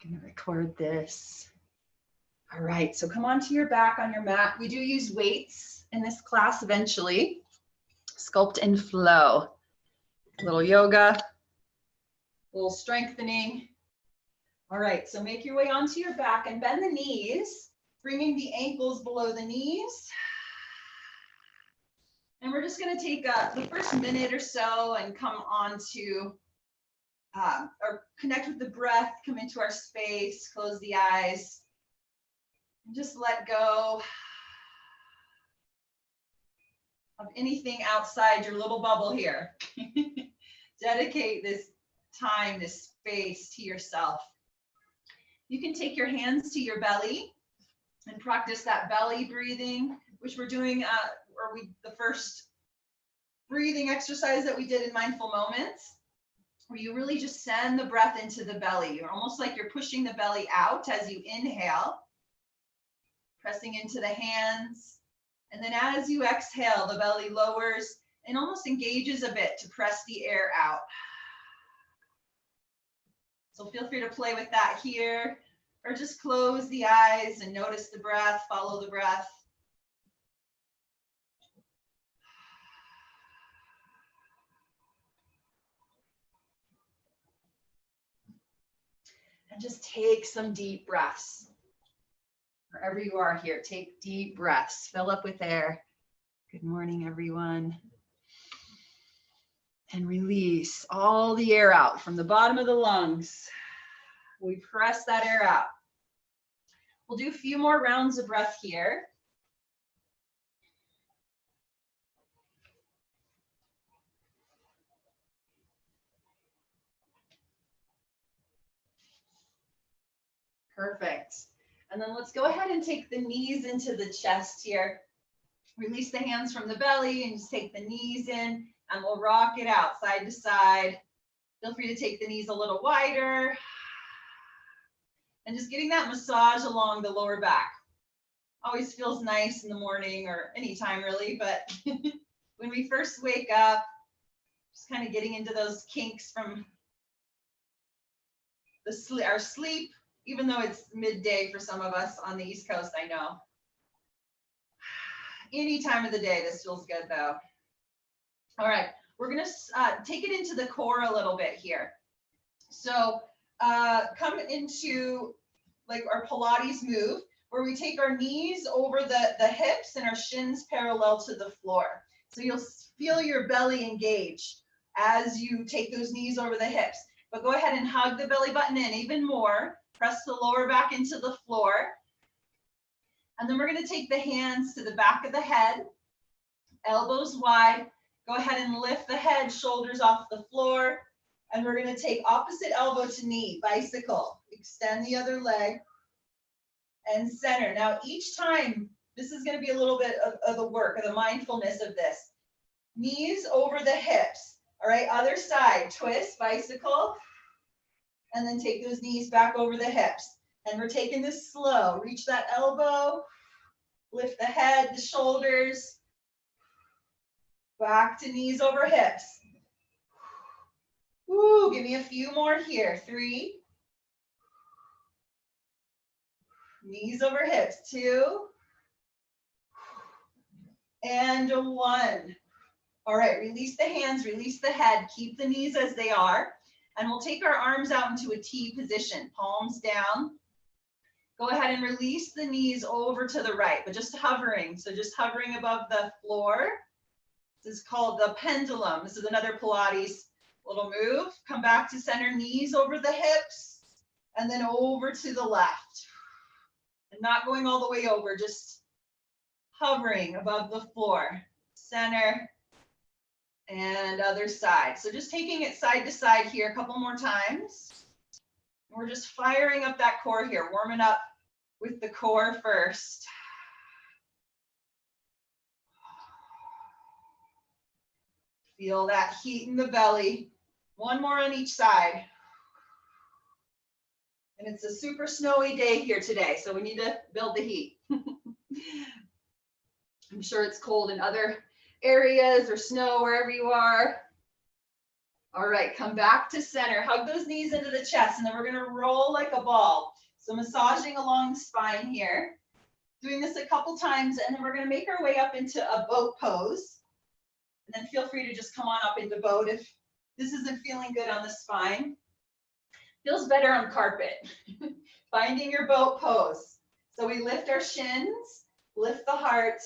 I'm gonna record this. All right, so come onto your back on your mat. We do use weights in this class eventually. Sculpt and flow. A little yoga, a little strengthening. All right, so make your way onto your back and bend the knees, bringing the ankles below the knees. And we're just gonna take the first minute or so and come on to, or connect with the breath, come into our space, close the eyes, and just let go of anything outside your little bubble here. Dedicate this time, this space to yourself. You can take your hands to your belly and practice that belly breathing, which we're doing, the first breathing exercise that we did in Mindful Moments, where you really just send the breath into the belly. You're almost like you're pushing the belly out as you inhale, pressing into the hands. And then as you exhale, the belly lowers and almost engages a bit to press the air out. So feel free to play with that here, or just close the eyes and notice the breath, follow the breath. And just take some deep breaths. Wherever you are here, take deep breaths, fill up with air. Good morning, everyone. And release all the air out from the bottom of the lungs. We press that air out. We'll do a few more rounds of breath here. Perfect. And then let's go ahead and take the knees into the chest here. Release the hands from the belly and just take the knees in, and we'll rock it out side to side. Feel free to take the knees a little wider. And just getting that massage along the lower back. Always feels nice in the morning or anytime really, but when we first wake up, just kind of getting into those kinks from our sleep, even though it's midday for some of us on the East Coast, I know. Any time of the day, this feels good though. All right, we're gonna take it into the core a little bit here. So come into like our Pilates move, where we take our knees over the hips and our shins parallel to the floor. So you'll feel your belly engage as you take those knees over the hips. But go ahead and hug the belly button in even more. Press the lower back into the floor. And then we're going to take the hands to the back of the head, elbows wide. Go ahead and lift the head, shoulders off the floor. And we're going to take opposite elbow to knee, bicycle. Extend the other leg and center. Now, each time, this is going to be a little bit of the work, of the mindfulness of this. Knees over the hips. All right, other side, twist, bicycle. And then take those knees back over the hips. And we're taking this slow. Reach that elbow, lift the head, the shoulders, back to knees over hips. Ooh, give me a few more here. 3. Knees over hips. 2. And 1. All right, release the hands, release the head, keep the knees as they are. And we'll take our arms out into a T position, palms down. Go ahead and release the knees over to the right, but just hovering. So just hovering above the floor. This is called the pendulum. This is another Pilates little move. Come back to center, knees over the hips, and then over to the left. And not going all the way over, just hovering above the floor. Center and other side. So just taking it side to side here a couple more times. We're just firing up that core here, warming up with the core first. Feel that heat in the belly. One more on each side. And it's a super snowy day here today, so we need to build the heat. I'm sure it's cold in other areas or snow wherever you are. All right, come back to center. Hug those knees into the chest, and then we're gonna roll like a ball. So massaging along the spine here. Doing this a couple times, and then we're gonna make our way up into a boat pose. And then feel free to just come on up into boat if this isn't feeling good on the spine. Feels better on carpet. Finding your boat pose. So we lift our shins, lift the heart,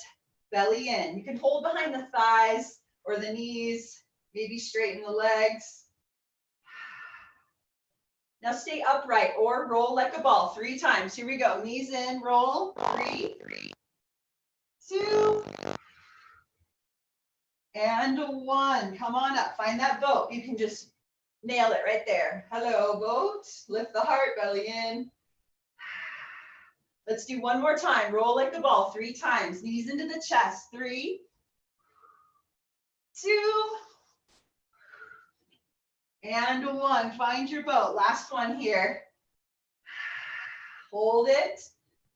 belly in. You can hold behind the thighs or the knees, maybe straighten the legs. Now stay upright or roll like a ball 3 times. Here we go. Knees in, roll. 3, 2, and 1. Come on up. Find that boat. You can just nail it right there. Hello, boat. Lift the heart, belly in. Let's do one more time. Roll like the ball 3 times. Knees into the chest. 3, 2, and 1. Find your boat. Last one here. Hold it.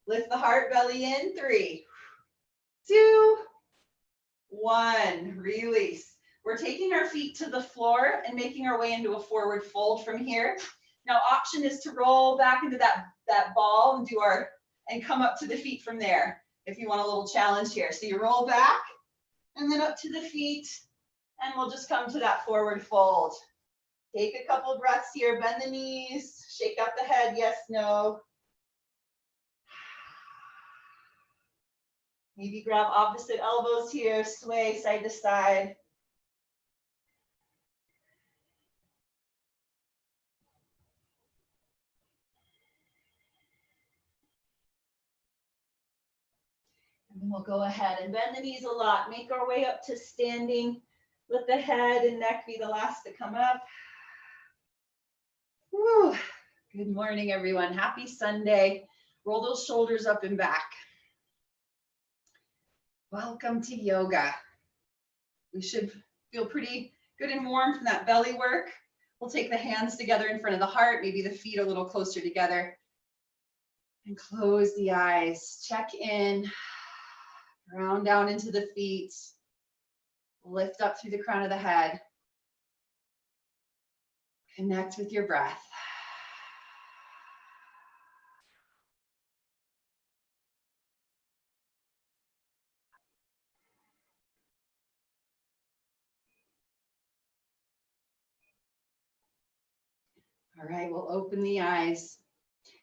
Lift the heart, belly in. 3, 2, 1. Release. We're taking our feet to the floor and making our way into a forward fold from here. Now, option is to roll back into that ball and and come up to the feet from there if you want a little challenge here. So you roll back and then up to the feet, and we'll just come to that forward fold. Take a couple breaths here, bend the knees, shake up the head, yes, no. Maybe grab opposite elbows here, sway side to side. And then we'll go ahead and bend the knees a lot, make our way up to standing. Let the head and neck be the last to come up. Whew. Good morning, everyone. Happy Sunday. Roll those shoulders up and back. Welcome to yoga. We should feel pretty good and warm from that belly work. We'll take the hands together in front of the heart, maybe the feet a little closer together. And close the eyes. Check in. Round down into the feet. Lift up through the crown of the head. Connect with your breath. All right, we'll open the eyes.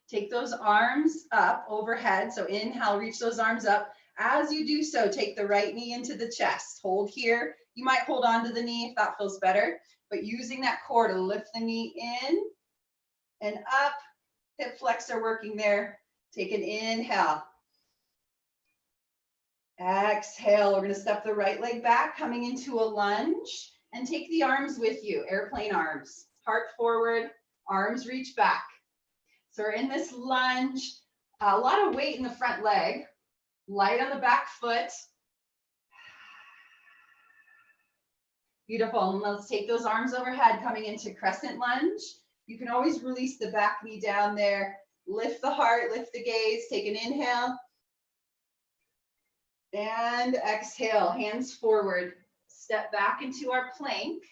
Take those arms up overhead. So inhale, reach those arms up. As you do so, take the right knee into the chest. Hold here. You might hold on to the knee if that feels better, but using that core to lift the knee in and up. Hip flexor working there. Take an inhale. Exhale. We're going to step the right leg back, coming into a lunge, and take the arms with you. Airplane arms. Heart forward, arms reach back. So we're in this lunge. A lot of weight in the front leg. Light on the back foot. Beautiful. And let's take those arms overhead, coming into crescent lunge. You can always release the back knee down there. Lift the heart, lift the gaze. Take an inhale. And exhale, hands forward. Step back into our plank.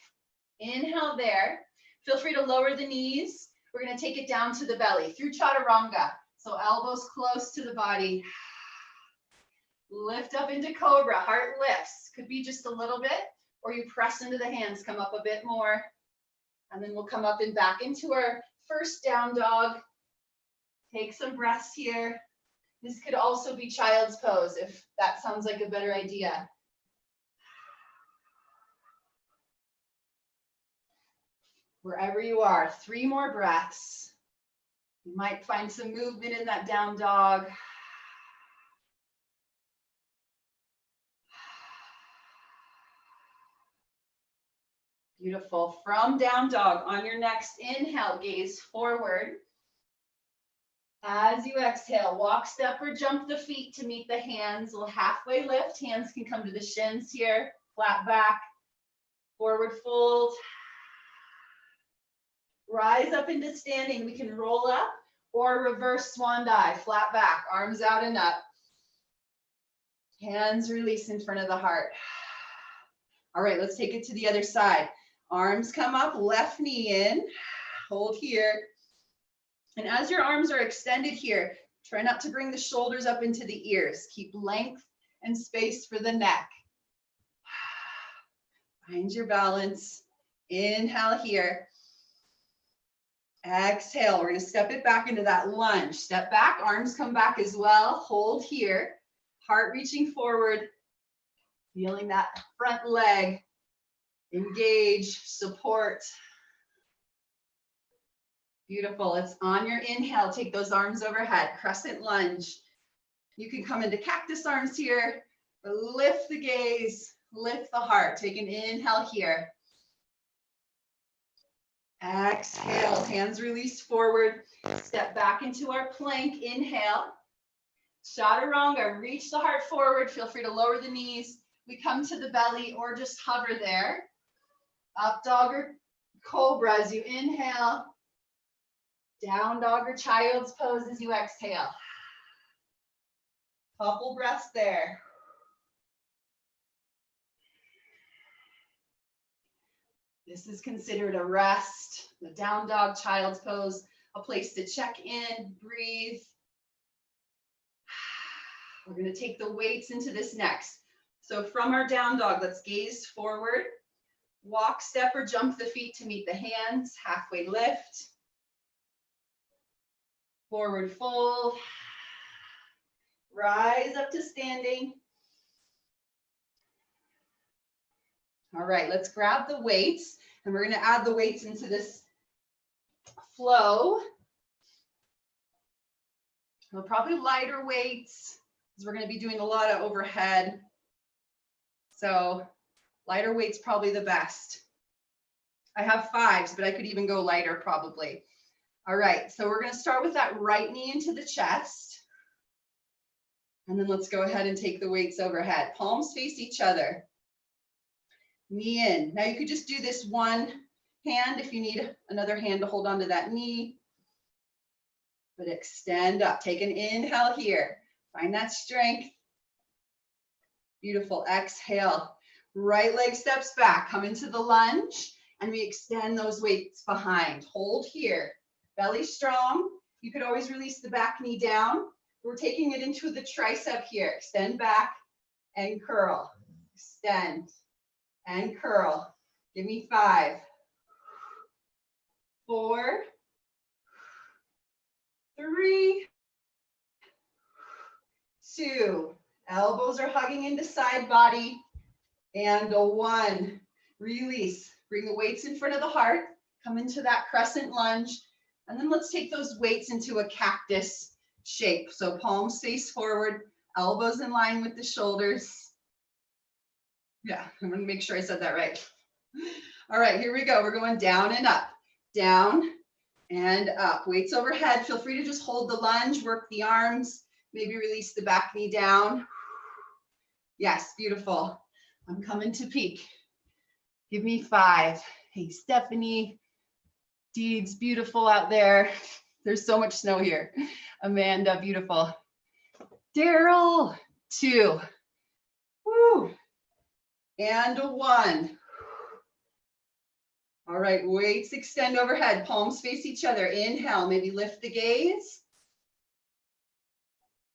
Inhale there. Feel free to lower the knees. We're going to take it down to the belly through chaturanga. So elbows close to the body. Lift up into cobra, heart lifts. Could be just a little bit, or you press into the hands, come up a bit more. And then we'll come up and back into our first down dog. Take some breaths here. This could also be child's pose if that sounds like a better idea. Wherever you are, 3 more breaths. You might find some movement in that down dog. Beautiful. From down dog, on your next inhale, gaze forward. As you exhale, walk, step, or jump the feet to meet the hands. We'll halfway lift. Hands can come to the shins here. Flat back. Forward fold. Rise up into standing. We can roll up or reverse swan dive. Flat back, arms out and up. Hands release in front of the heart. All right, let's take it to the other side. Arms come up, left knee in, hold here. And as your arms are extended here, try not to bring the shoulders up into the ears. Keep length and space for the neck. Find your balance. Inhale here. Exhale. We're going to step it back into that lunge. Step back, arms come back as well. Hold here. Heart reaching forward. Feeling that front leg. Engage, support. Beautiful. It's on your inhale. Take those arms overhead. Crescent lunge. You can come into cactus arms here. Lift the gaze. Lift the heart. Take an inhale here. Exhale. Hands release forward. Step back into our plank. Inhale. Chaturanga. Reach the heart forward. Feel free to lower the knees. We come to the belly or just hover there. Up dog or cobra as you inhale. Down dog or child's pose as you exhale. Couple breaths there. This is considered a rest. The down dog, child's pose, a place to check in, breathe. We're going to take the weights into this next. So from our down dog, let's gaze forward. Walk, step, or jump the feet to meet the hands. Halfway lift. Forward fold. Rise up to standing. All right, let's grab the weights, and we're going to add the weights into this flow. We'll probably lighter weights, because we're going to be doing a lot of overhead. So lighter weight's probably the best. I have 5s, but I could even go lighter probably. All right, so we're going to start with that right knee into the chest. And then let's go ahead and take the weights overhead. Palms face each other. Knee in. Now you could just do this one hand if you need another hand to hold onto that knee. But extend up. Take an inhale here. Find that strength. Beautiful. Exhale. Right leg steps back. Come into the lunge. And we extend those weights behind. Hold here. Belly strong. You could always release the back knee down. We're taking it into the tricep here. Extend back and curl. Extend and curl. Give me 5, 4, 3, 2. Elbows are hugging into side body. And a 1. Release. Bring the weights in front of the heart. Come into that crescent lunge. And then let's take those weights into a cactus shape. So palms face forward, elbows in line with the shoulders. Yeah, I'm going to make sure I said that right. All right, here we go. We're going down and up, down and up. Weights overhead. Feel free to just hold the lunge, work the arms, maybe release the back knee down. Yes, beautiful. I'm coming to peak. Give me 5. Hey, Stephanie. Deeds, beautiful out there. There's so much snow here. Amanda, beautiful. Daryl, 2. Woo. And a 1. All right, weights extend overhead. Palms face each other. Inhale, maybe lift the gaze.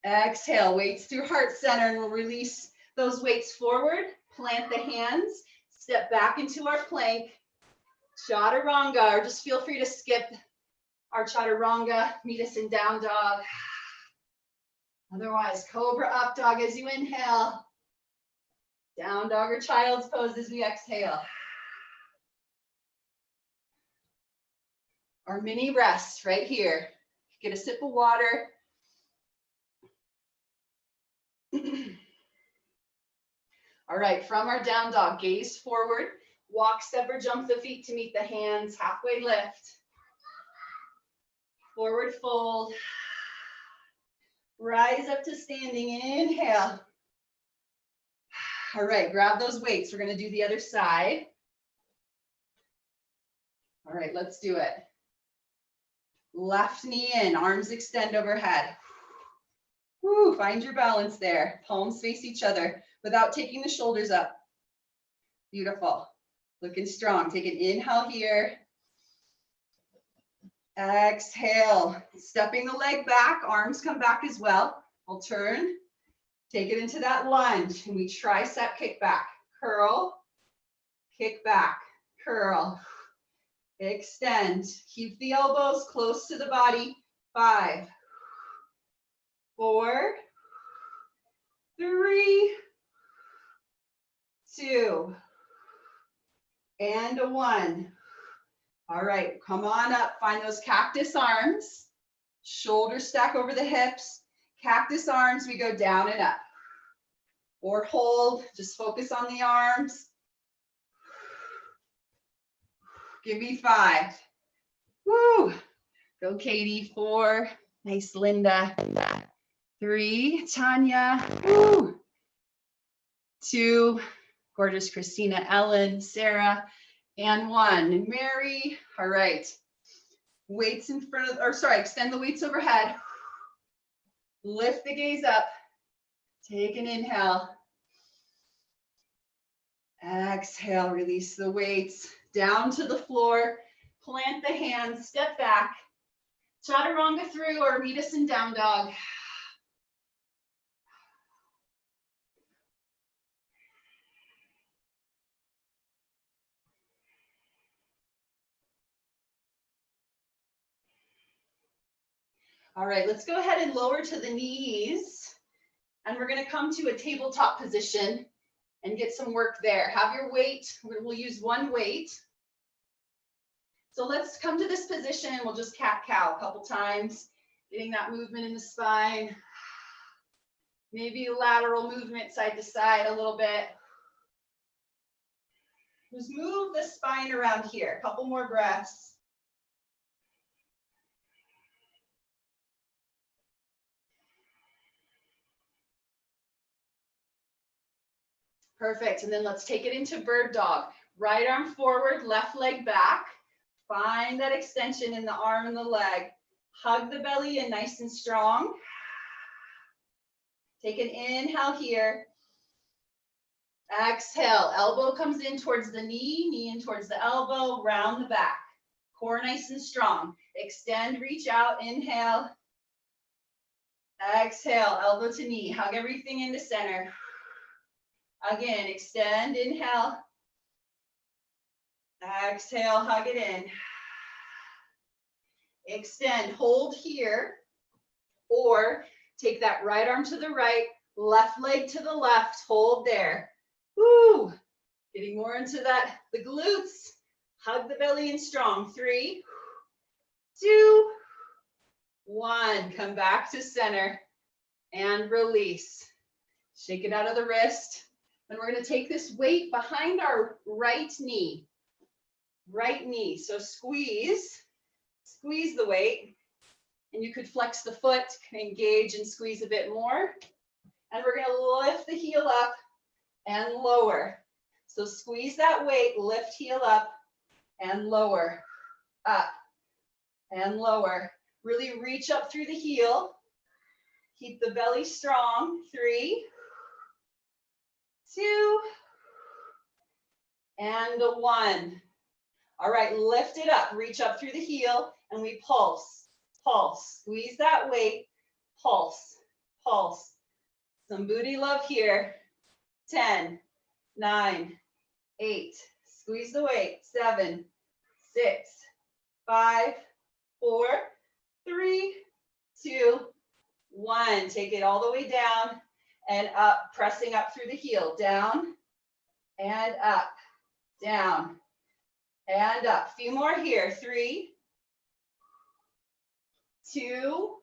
Exhale, weights through heart center, and we'll release those weights forward. Plant the hands. Step back into our plank. Chaturanga, or just feel free to skip our chaturanga. Meet us in down dog. Otherwise, cobra up dog as you inhale. Down dog or child's pose as we exhale. Our mini rest right here. Get a sip of water. All right, from our down dog, gaze forward. Walk, step, or jump the feet to meet the hands. Halfway lift. Forward fold. Rise up to standing. Inhale. All right, grab those weights. We're going to do the other side. All right, let's do it. Left knee in, arms extend overhead. Woo, find your balance there. Palms face each other without taking the shoulders up. Beautiful. Looking strong. Take an inhale here. Exhale. Stepping the leg back. Arms come back as well. We'll turn. Take it into that lunge. And we tricep kick back. Curl. Kick back. Curl. Extend. Keep the elbows close to the body. 5, 4, 3, 2, and 1. All right, come on up. Find those cactus arms. Shoulders stack over the hips. Cactus arms, we go down and up. Or hold, just focus on the arms. Give me 5. Woo. Go, Katie. 4. Nice, Linda. 3, Tanya. Woo. 2, gorgeous Christina, Ellen, Sarah, and 1, Mary. All right. Weights in front of, or sorry, extend the weights overhead. Lift the gaze up. Take an inhale. Exhale, release the weights down to the floor. Plant the hands, step back. Chaturanga through or meet us in down dog. All right, let's go ahead and lower to the knees. And we're gonna come to a tabletop position and get some work there. Have your weight, we'll use one weight. So let's come to this position and we'll just cat-cow a couple times, getting that movement in the spine. Maybe a lateral movement side to side a little bit. Just move the spine around here, a couple more breaths. Perfect, and then let's take it into bird dog. Right arm forward, left leg back. Find that extension in the arm and the leg. Hug the belly in nice and strong. Take an inhale here. Exhale, elbow comes in towards the knee, knee in towards the elbow, round the back. Core nice and strong. Extend, reach out, inhale. Exhale, elbow to knee. Hug everything into center. Again, extend, inhale. Exhale, hug it in. Extend, hold here. Or take that right arm to the right, left leg to the left, hold there. Woo! Getting more into that, the glutes. Hug the belly in strong. 3, 2, 1. Come back to center and release. Shake it out of the wrist. And we're going to take this weight behind our right knee. Right knee. So squeeze the weight. And you could flex the foot, engage and squeeze a bit more. And we're going to lift the heel up and lower. So squeeze that weight, lift heel up and lower. Up and lower. Really reach up through the heel. Keep the belly strong. 3, 2, and 1. All right, lift it up, reach up through the heel, and we pulse, pulse. Squeeze that weight, pulse, pulse. Some booty love here. 10, 9, 8. Squeeze the weight. 7, 6, 5, 4, 3, 2, 1. Take it all the way down and up, pressing up through the heel. Down and up, down and up. Few more here. 3, 2,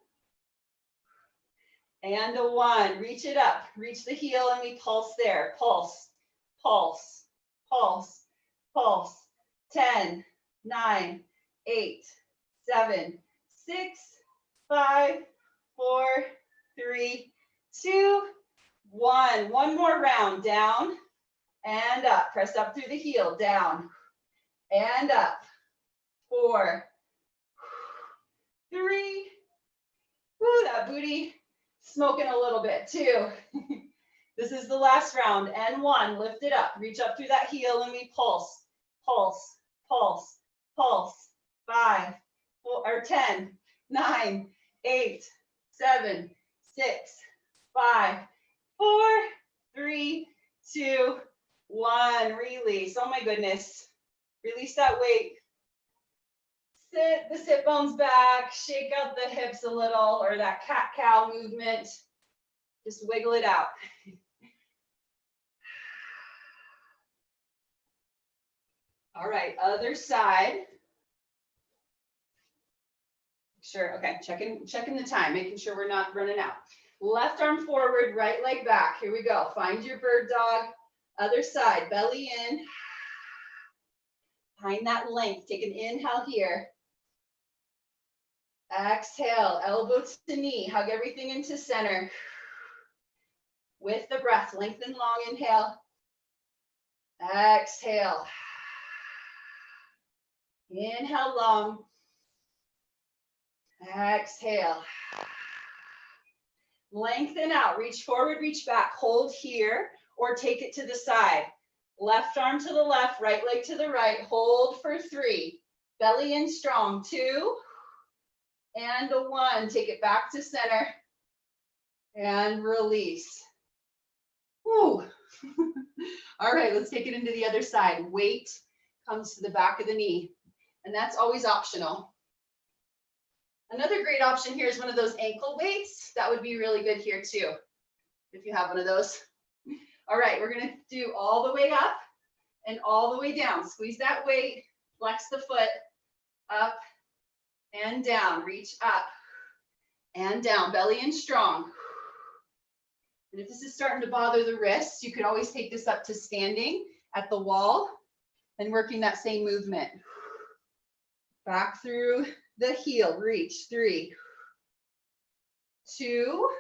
and 1. Reach it up. Reach the heel and we pulse there. Pulse, pulse, pulse, pulse. 10, 9, 8, 7, 6, 5, 4, 3, 2, 1. One more round. Down and up. Press up through the heel. Down and up. 4, 3. Woo, that booty smoking a little bit. 2. This is the last round. And 1. Lift it up. Reach up through that heel and we pulse. pulse, pulse, pulse. 5, 4, or 10, 9, 8, 7, 6, 5, 4, 3, 2, 1. Release. Oh my goodness. Release that weight. Sit the sit bones back. Shake out the hips a little, or that cat-cow movement. Just wiggle it out. All right, other side. Sure, okay, checking the time, making sure we're not running out. Left arm forward, right leg back. Here we go. Find your bird dog. Other side, belly in. Find that length. Take an inhale here. Exhale, elbow to knee. Hug everything into center. With the breath, lengthen long inhale. Exhale. Inhale long. Exhale. Lengthen out. Reach forward, reach back. Hold here or take it to the side. Left arm to the left, right leg to the right. Hold for 3. Belly in strong. 2 and a 1. Take it back to center and release. Whew. All right, let's take it into the other side. Weight comes to the back of the knee, and that's always optional. Another great option here is one of those ankle weights. That would be really good here too, if you have one of those. All right, we're gonna do all the way up and all the way down. Squeeze that weight, flex the foot, up and down. Reach up and down, belly in strong. And if this is starting to bother the wrists, you could always take this up to standing at the wall and working that same movement. Back through the heel, reach. 3, 2,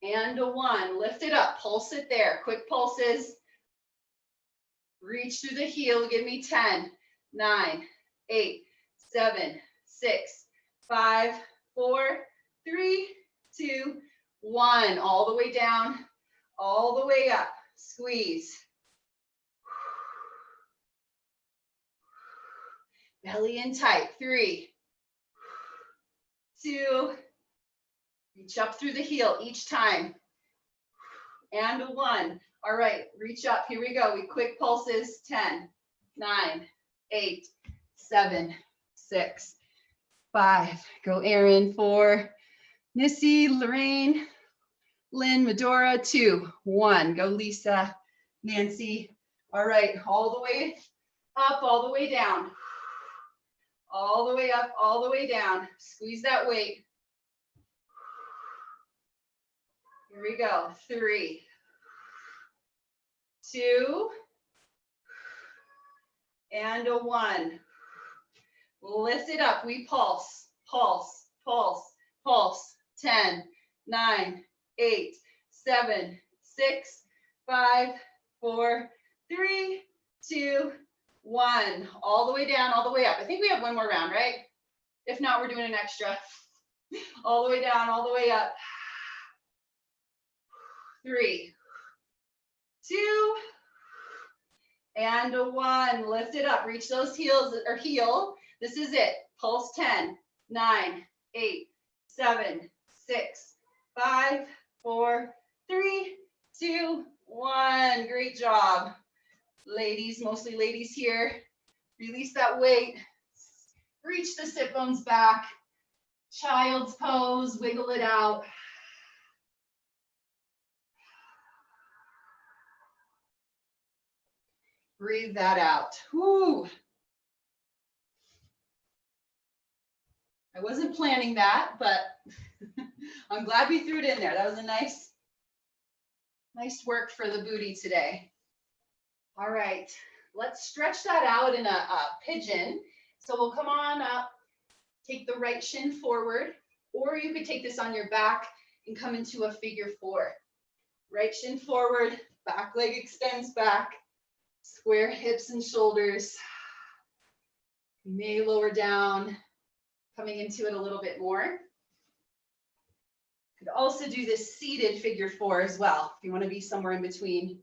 and a 1. Lift it up, pulse it there. Quick pulses. Reach through the heel, give me 10, 9, 8, 7, 6, 5, 4, 3, 2, 1. All the way down, all the way up. Squeeze. Belly in tight. 3, 2, reach up through the heel each time. And a 1. All right, reach up. Here we go. We quick pulses. 10, 9, 8, 7, 6, 5. Go Erin. 4, Missy, Lorraine, Lynn, Medora. 2, 1. Go Lisa, Nancy. All right, all the way up, all the way down. All the way up, all the way down. Squeeze that weight. Here we go. 3, 2, and a 1. Lift it up. We pulse, pulse, pulse, pulse. 10, 9, 8, 7, 6, 5, 4, 3, 2, 1. All the way down, all the way up. I think we have one more round, right? If not, we're doing an extra. All the way down, all the way up. 3, 2, and a 1. Lift it up. Reach those heels or heel. This is it. Pulse. 10, 9, 8, 7, 6, 5, 4, 3, 2, 1. Great job. Ladies, mostly ladies here. Release that weight. Reach the sit bones back. Child's pose. Wiggle it out. Breathe that out. Whew. I wasn't planning that, but I'm glad we threw it in there. That was a nice work for the booty today. All right, let's stretch that out in a pigeon. So we'll come on up, take the right shin forward, or you could take this on your back and come into a figure 4. Right shin forward, back leg extends back, square hips and shoulders. You may lower down, coming into it a little bit more. You could also do this seated figure 4 as well, if you want to be somewhere in between.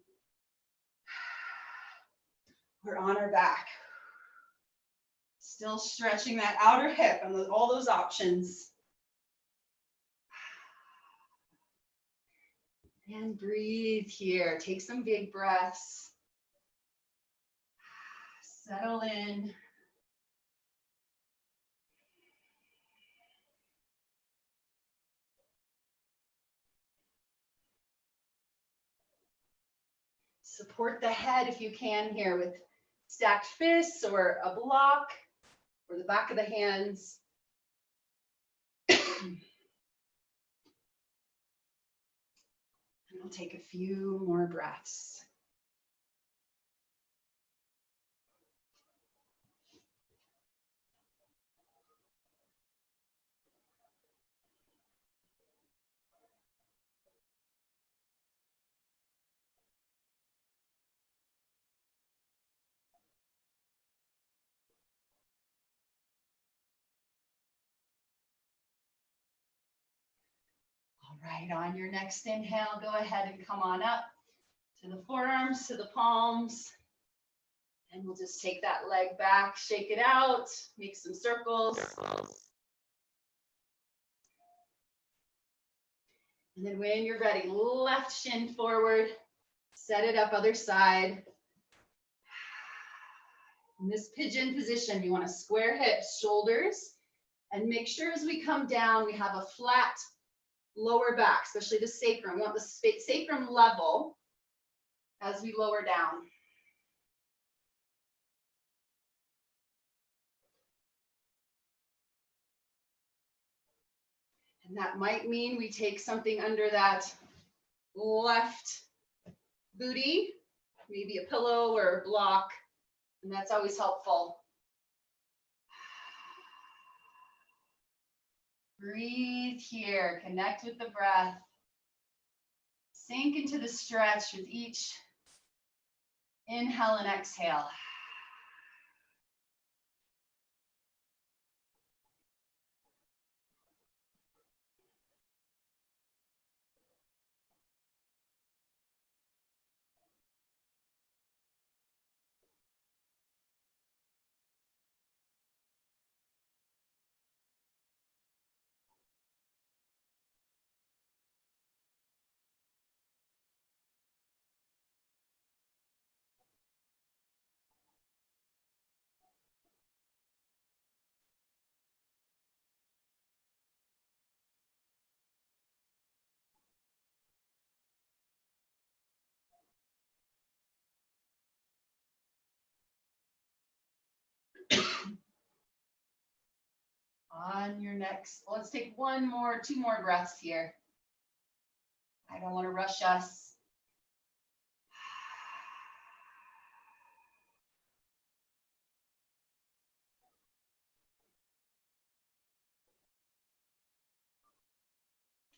We're on our back. Still stretching that outer hip and all those options. And breathe here. Take some big breaths. Settle in. Support the head if you can here with stacked fists or a block or the back of the hands. And we'll take a few more breaths. All right, on your next inhale, go ahead and come on up to the forearms, to the palms. And we'll just take that leg back, shake it out, make some circles. And then when you're ready, left shin forward, set it up other side. In this pigeon position, you want to square hips, shoulders, and make sure as we come down, we have a flat lower back, especially the sacrum. We want the sacrum level as we lower down. And that might mean we take something under that left booty, maybe a pillow or a block, and that's always helpful. Breathe here, connect with the breath. Sink into the stretch with each inhale and exhale. On your next, let's take two more breaths here. I don't want to rush us.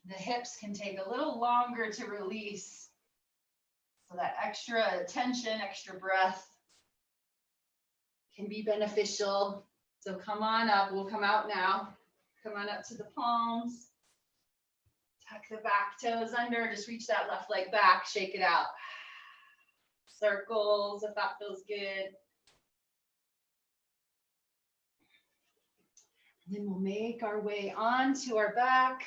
The hips can take a little longer to release. So that extra attention, extra breath can be beneficial. So come on up, we'll come out now. Come on up to the palms. Tuck the back toes under, just reach that left leg back, shake it out. Circles, if that feels good. And then we'll make our way onto our back.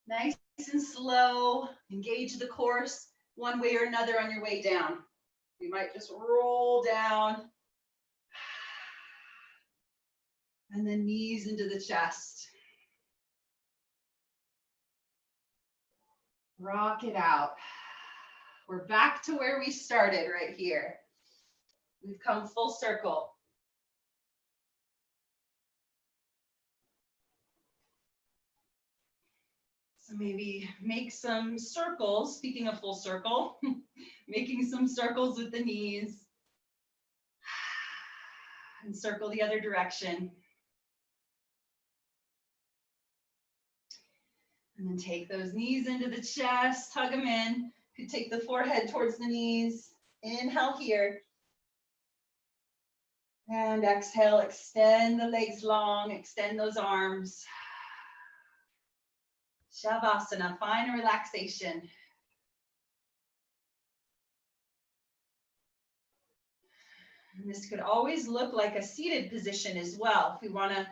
Nice and slow, engage the core one way or another on your way down. You might just roll down. And then knees into the chest. Rock it out. We're back to where we started right here. We've come full circle. So maybe make some circles, speaking of full circle, making some circles with the knees. And circle the other direction. And then take those knees into the chest, hug them in. You could take the forehead towards the knees. Inhale here. And exhale, extend the legs long, extend those arms. Shavasana, find a relaxation. And this could always look like a seated position as well. If we want to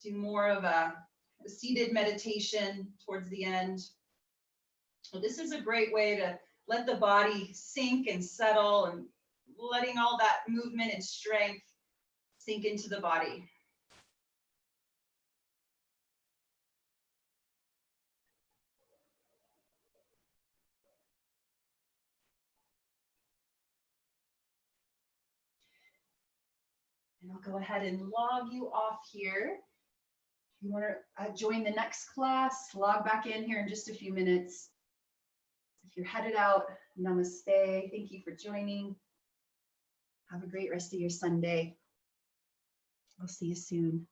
do more of a seated meditation towards the end. So this is a great way to let the body sink and settle and letting all that movement and strength sink into the body. And I'll go ahead and log you off here. If you want to join the next class, log back in here in just a few minutes. If you're headed out, namaste. Thank you for joining. Have a great rest of your Sunday. I'll see you soon.